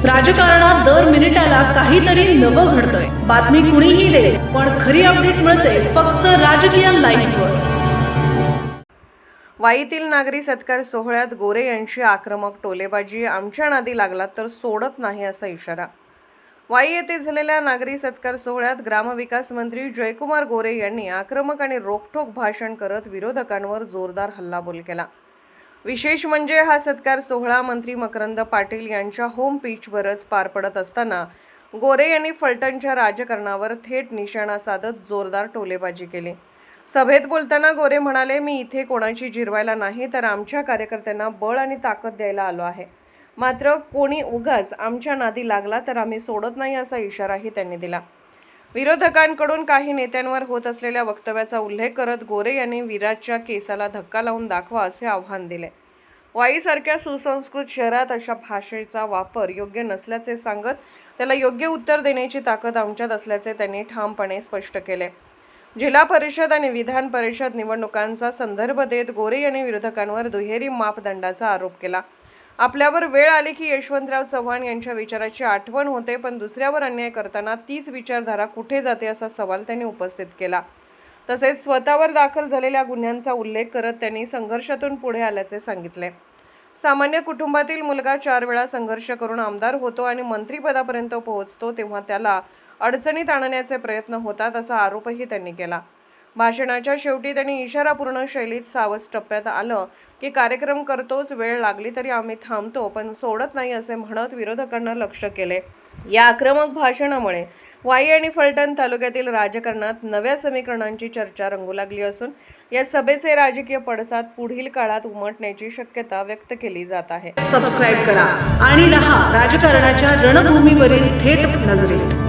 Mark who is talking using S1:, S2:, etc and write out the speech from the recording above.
S1: राजकारणात दर मिनिटाला काहीतरी नवं घडतंय। बातमी कुणीही दे, पण खरी अपडेट मिळते फक्त राजकीय लाईव्हवर।
S2: वाईतील नागरी सत्कार सोहळ्यात गोरे यांची आक्रमक टोलेबाजी, आमच्या नादी लागला तर सोडत नाही असा इशारा। वाई येथे झालेल्या नागरी सत्कार सोहळ्यात ग्रामविकास मंत्री जयकुमार गोरे यांनी आक्रमक आणि रोखठोक भाषण करत विरोधकांवर जोरदार हल्लाबोल केला। विशेष म्हणजे हा सत्कार सोहळा मंत्री मकरंद पाटील यांच्या होम पिचवरच पार पडत असताना गोरे यांनी फलटणच्या राजकारणावर थेट निशाणा साधत जोरदार टोलेबाजी केली। सभेत बोलताना गोरे म्हणाले, मी इथे कोणाची जिरवायला नाही तर आमच्या कार्यकर्त्यांना बळ आणि ताकद द्यायला आलो आहे। मात्र कोणी उगाच आमच्या नादी लागला तर आम्ही सोडत नाही असा इशाराही त्यांनी दिला। विरोधकांकडून काही नेत्यांवर होत असलेल्या वक्तव्याचा उल्लेख करत गोरे यांनी विराजच्या केसाला धक्का लावून दाखवा असे आव्हान दिले। वाईसारख्या सुसंस्कृत शहरात अशा भाषेचा वापर योग्य नसल्याचे सांगत त्याला योग्य उत्तर देण्याची ताकद आमच्यात असल्याचे त्यांनी ठामपणे स्पष्ट केले। जिल्हा परिषद आणि विधान परिषद निवडणुकांचा संदर्भ देत गोरे यांनी विरोधकांवर दुहेरी मापदंडाचा आरोप केला। आपल्यावर वेळ आली की यशवंतराव चव्हाण यांच्या विचाराची आठवण होते, पण दुसऱ्यावर अन्याय करताना तीच विचारधारा कुठे जाते असा सवाल त्यांनी उपस्थित केला। तसेच स्वतःवर दाखल झालेल्या गुन्ह्यांचा उल्लेख करत त्यांनी संघर्षातून पुढे आल्याचे सांगितले। सामान्य कुटुंबातील मुलगा 4 वेळा संघर्ष करून आमदार होतो आणि मंत्रिपदापर्यंत पोहोचतो तेव्हा त्याला अडचणीत आणण्याचे प्रयत्न होतात असा आरोपही त्यांनी केला। भाषणाच्या शेवटी त्यांनी इशारापूर्ण शैलीत सावध टप्प्यात आलं की कार्यक्रम करतोच, वेळ लागली तरी आम्ही थांबतो पण सोडत नाही असे म्हणत विरोधकांना लक्ष्य केले। या आक्रमक भाषणामुळे वाई आणि फलटण तालुक्यातील राजकारणात नव्या समीकरणांची चर्चा रंगू लागली असून या सभेचे राजकीय पडसाद पुढील काळात उमटण्याची शक्यता व्यक्त केली जात आहे।
S1: सबस्क्राईब करा आणि रहा राजकारणाच्या रणभूमीवरील थेट नजरेत।